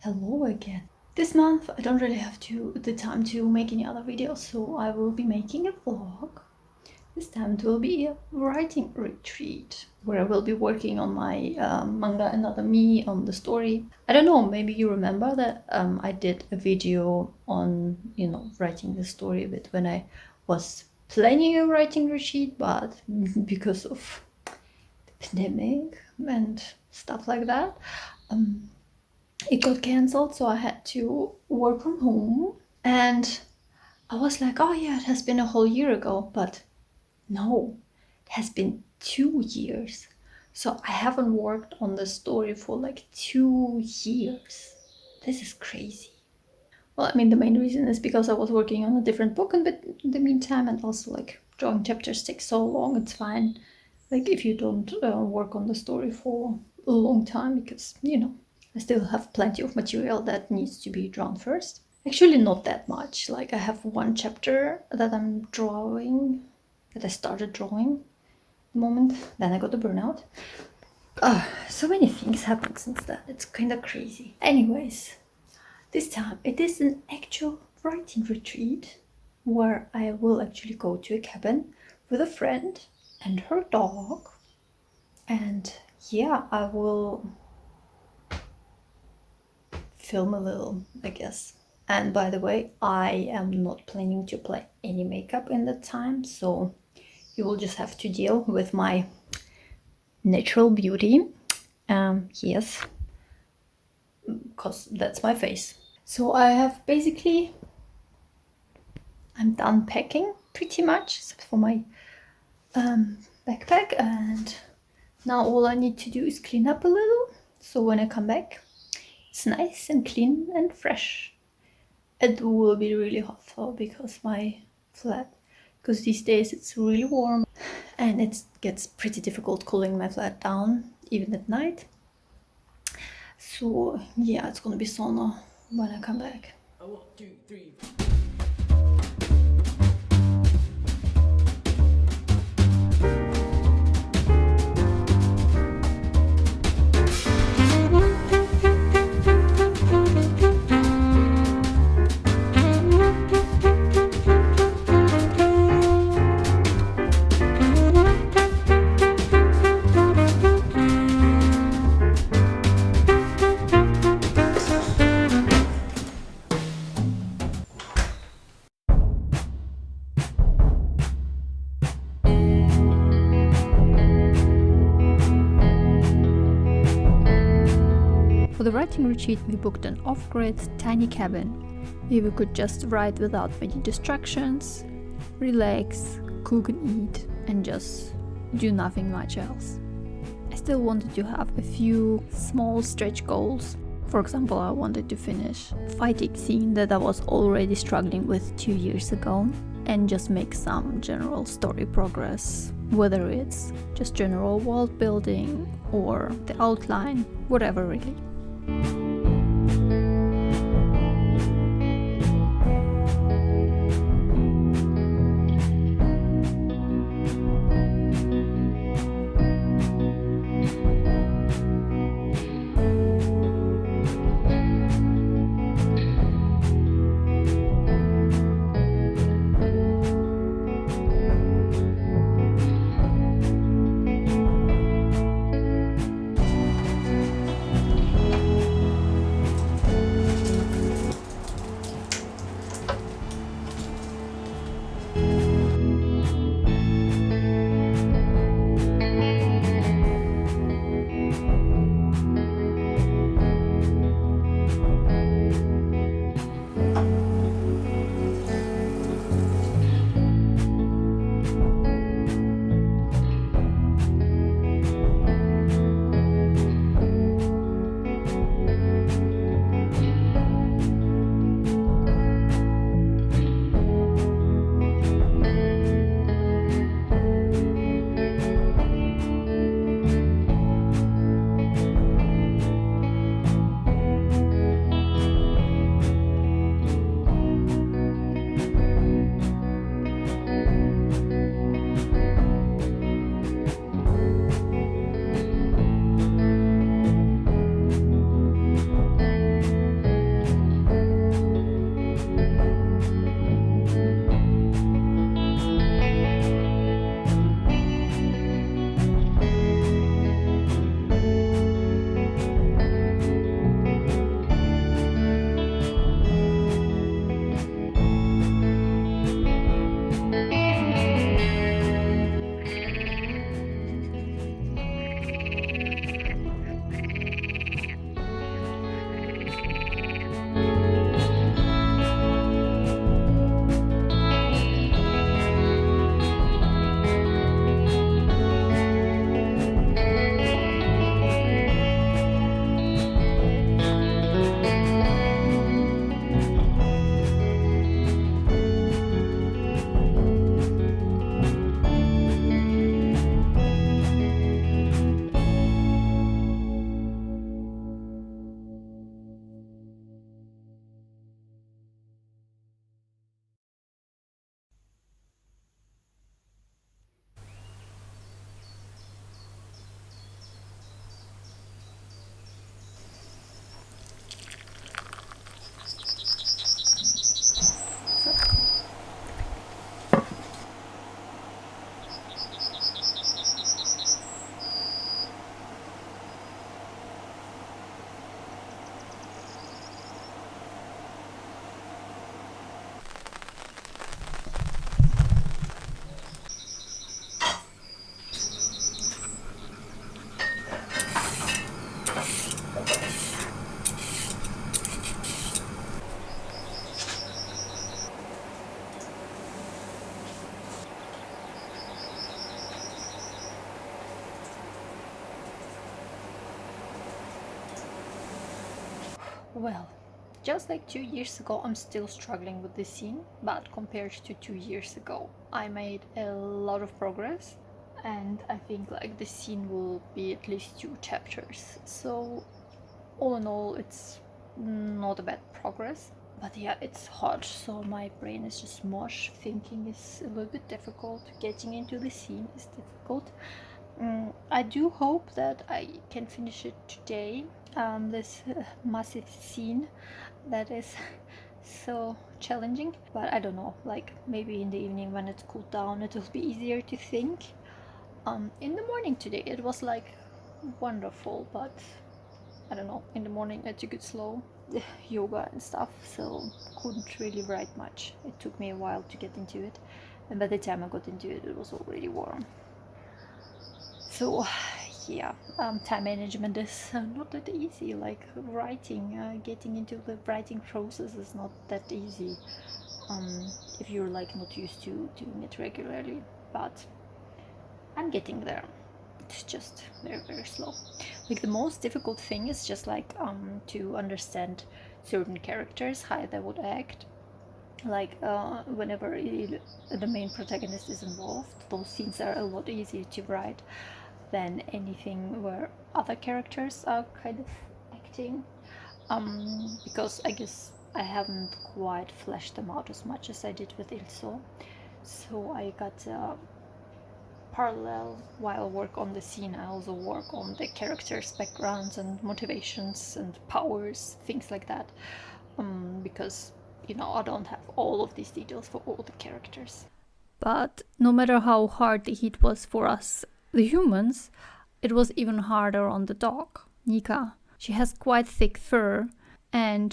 Hello again. This month I don't really have the time to make any other videos, so I will be making a vlog. This time it will be a writing retreat where I will be working on my manga Another Me, on the story. I don't know, maybe you remember that I did a video on, writing the story a bit when I was planning a writing retreat, but because of the pandemic and stuff like that, it got cancelled, so I had to work from home. And I was like, oh yeah, it has been a whole year ago, but no, it has been 2 years. So I haven't worked on the story for like 2 years. This is crazy. Well, I mean, the main reason is because I was working on a different book in the meantime, and also like drawing chapters takes so long. It's fine, like if you don't work on the story for a long time, because I still have plenty of material that needs to be drawn first. Actually, not that much. Like I have one chapter that I'm drawing, that I started drawing at the moment. Then I got the burnout. So many things happened since then. It's kind of crazy. Anyways, this time it is an actual writing retreat where I will actually go to a cabin with a friend and her dog. And yeah, I will film a little, I guess. And by the way, I am not planning to apply any makeup in that time, so you will just have to deal with my natural beauty. Yes, because that's my face. So I'm done packing pretty much, except for my backpack, and now all I need to do is clean up a little, so when I come back it's nice and clean and fresh. It will be really hot though, because these days it's really warm and it gets pretty difficult cooling my flat down even at night. So yeah, it's gonna be sauna when I come back. 1, 2, 3. For the writing retreat, we booked an off-grid tiny cabin where we could just write without many distractions, relax, cook and eat, and just do nothing much else. I still wanted to have a few small stretch goals. For example, I wanted to finish a fighting scene that I was already struggling with 2 years ago, and just make some general story progress, whether it's just general world building or the outline, whatever really. Well, just like 2 years ago, I'm still struggling with this scene, but compared to 2 years ago, I made a lot of progress, and I think like the scene will be at least 2 chapters. So, all in all, it's not a bad progress. But yeah, it's hard, so my brain is just mush. Thinking is a little bit difficult. Getting into the scene is difficult. I do hope that I can finish it today. This massive scene that is so challenging, but I don't know, like maybe in the evening when it's cooled down it will be easier to think. In the morning today it was like wonderful, but I don't know, in the morning I took it slow, the yoga and stuff, so couldn't really write much. It took me a while to get into it, and by the time I got into it, it was already warm. So yeah, time management is not that easy. Like writing, getting into the writing process is not that easy if you're like not used to doing it regularly. But I'm getting there. It's just very, very slow. Like the most difficult thing is just like to understand certain characters, how they would act. Like whenever the main protagonist is involved, those scenes are a lot easier to write than anything where other characters are kind of acting. Because I guess I haven't quite fleshed them out as much as I did with Ilso. So I got parallel while work on the scene. I also work on the characters' backgrounds and motivations and powers, things like that. Because I don't have all of these details for all the characters. But no matter how hard the heat was for us, the humans, it was even harder on the dog, Nika. She has quite thick fur, and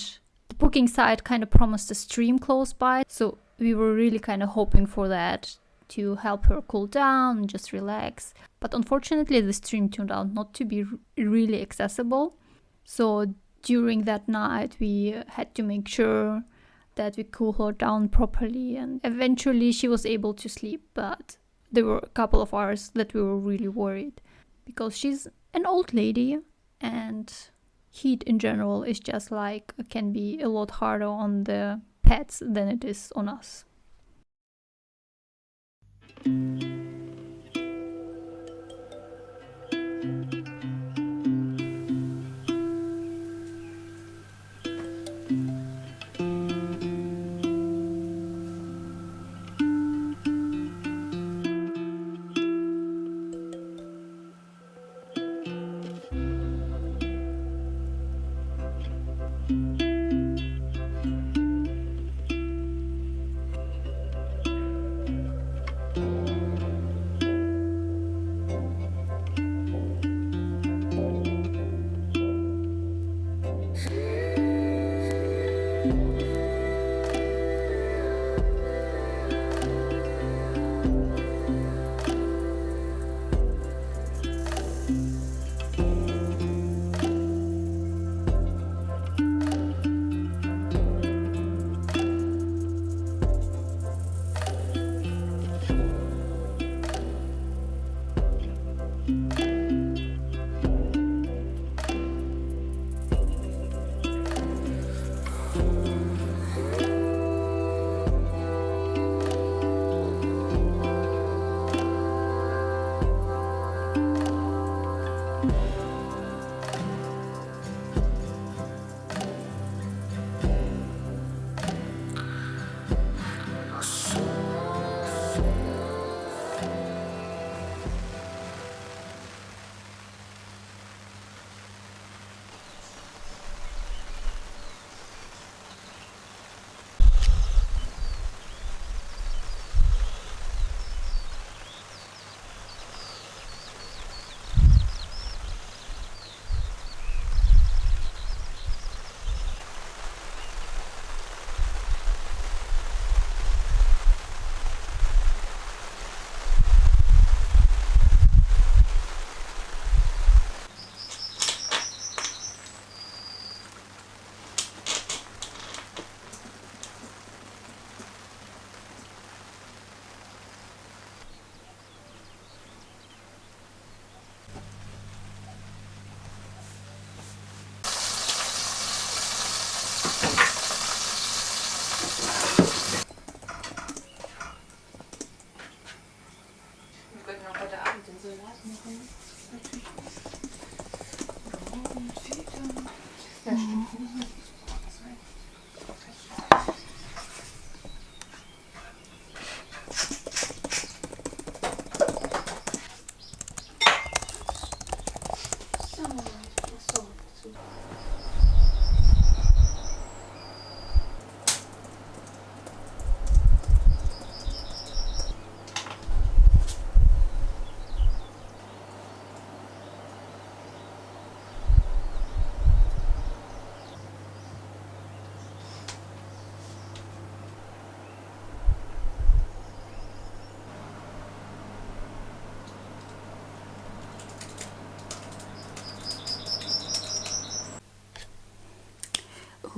the booking site kind of promised a stream close by, so we were really kind of hoping for that to help her cool down and just relax. But unfortunately, the stream turned out not to be really accessible. So during that night, we had to make sure that we cool her down properly, and eventually she was able to sleep, but there were a couple of hours that we were really worried because she's an old lady, and heat in general is just like can be a lot harder on the pets than it is on us.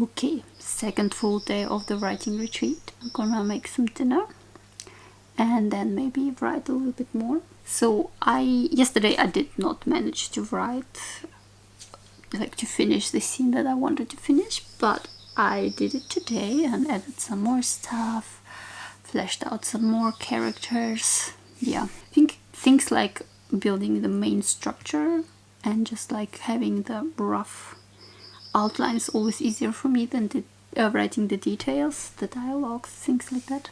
Okay, second full day of the writing retreat. I'm gonna make some dinner and then maybe write a little bit more. So yesterday I did not manage to write, like to finish the scene that I wanted to finish, but I did it today and added some more stuff, fleshed out some more characters. Yeah, I think things like building the main structure and just like having the rough outline is always easier for me than writing the details, the dialogues, things like that.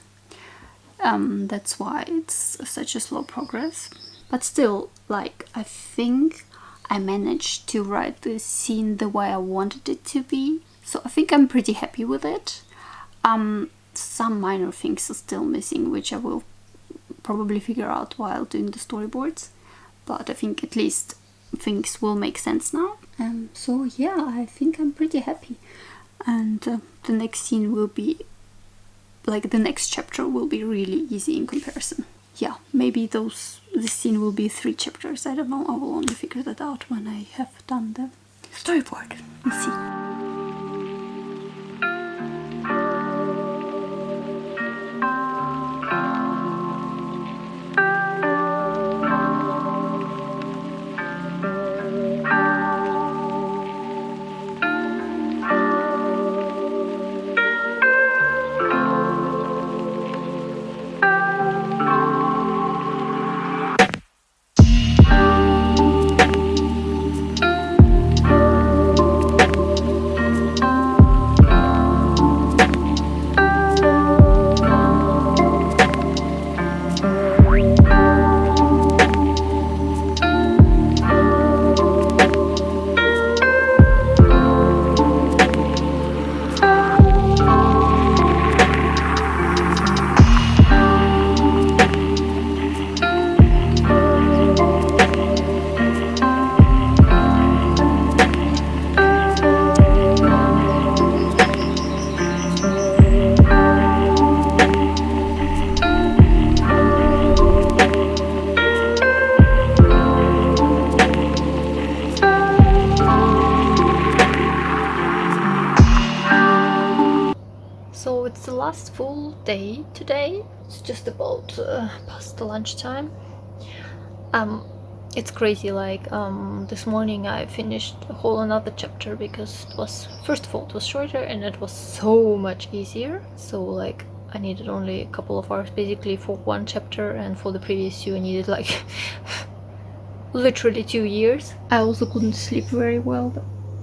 That's why it's such a slow progress. But still, like, I think I managed to write the scene the way I wanted it to be. So I think I'm pretty happy with it. Some minor things are still missing, which I will probably figure out while doing the storyboards. But I think at least things will make sense now. So yeah, I think I'm pretty happy. And the next scene will be, like, the next chapter will be really easy in comparison. Yeah, maybe this scene will be 3 chapters, I don't know. I will only figure that out when I have done the storyboard. We'll see. So it's the last full day today. It's just about past the lunchtime. It's crazy, like this morning I finished a whole another chapter because it was, first of all, it was shorter and it was so much easier. So like I needed only a couple of hours basically for one chapter, and for the previous 2 I needed like literally 2 years. I also couldn't sleep very well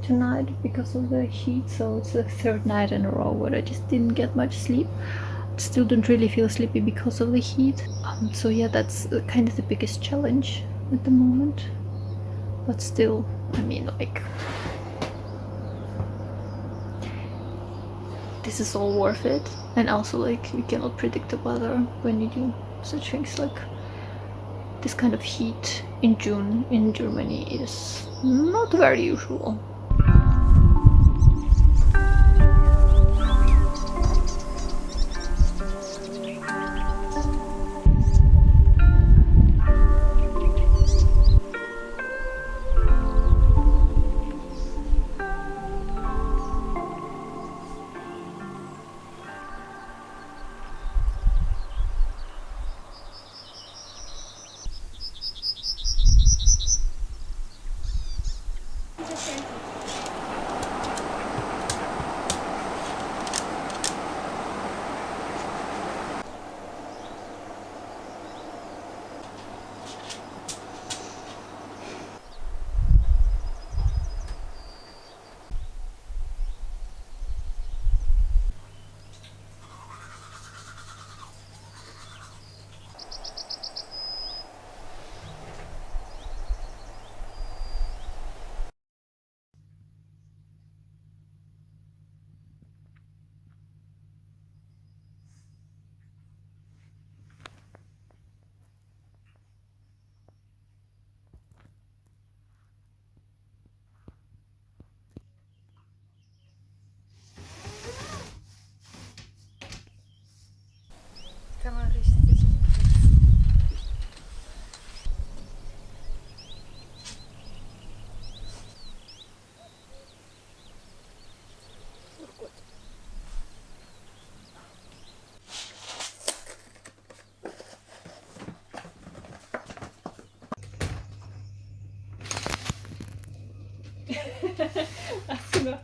tonight because of the heat, so it's the 3rd night in a row where I just didn't get much sleep. Still don't really feel sleepy because of the heat. So yeah, that's kind of the biggest challenge at the moment. But still, I mean, like, this is all worth it. And also, like, you cannot predict the weather when you do such things. Like, this kind of heat in June in Germany is not very usual.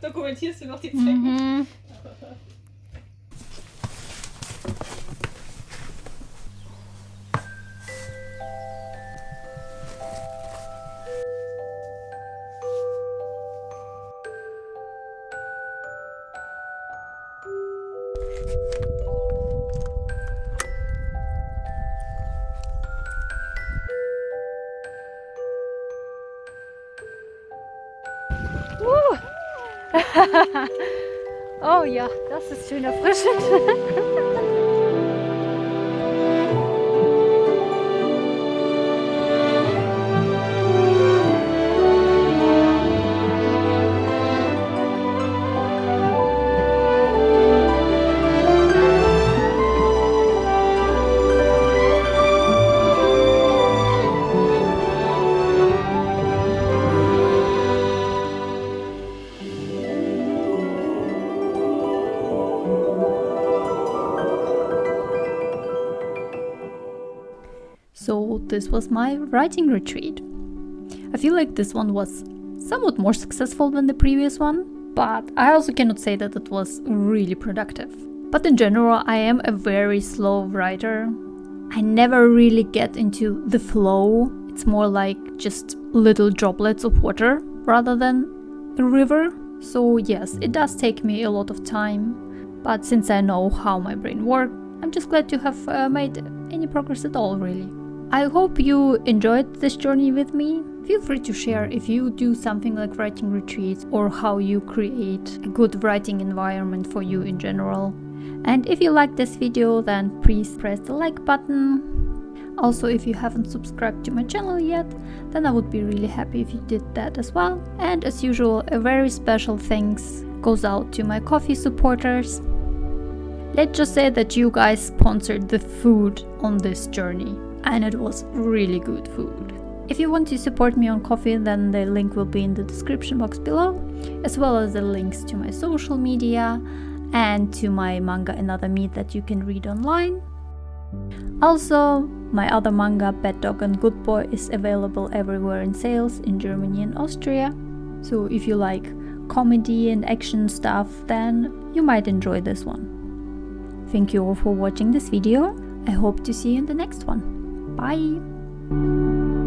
Dokumentierst du noch die Zecken? Mhm. Oh ja, das ist schön erfrischend. So this was my writing retreat. I feel like this one was somewhat more successful than the previous one, but I also cannot say that it was really productive. But in general, I am a very slow writer. I never really get into the flow. It's more like just little droplets of water rather than a river. So yes, it does take me a lot of time. But since I know how my brain works, I'm just glad to have made any progress at all, really. I hope you enjoyed this journey with me. Feel free to share if you do something like writing retreats or how you create a good writing environment for you in general. And if you like this video, then please press the like button. Also, if you haven't subscribed to my channel yet, then I would be really happy if you did that as well. And as usual, a very special thanks goes out to my coffee supporters. Let's just say that you guys sponsored the food on this journey, and it was really good food. If you want to support me on Ko-fi, then the link will be in the description box below, as well as the links to my social media and to my manga and other meat that you can read online. Also, my other manga, Bad Dog and Good Boy, is available everywhere in sales in Germany and Austria. So if you like comedy and action stuff, then you might enjoy this one. Thank you all for watching this video. I hope to see you in the next one. Bye!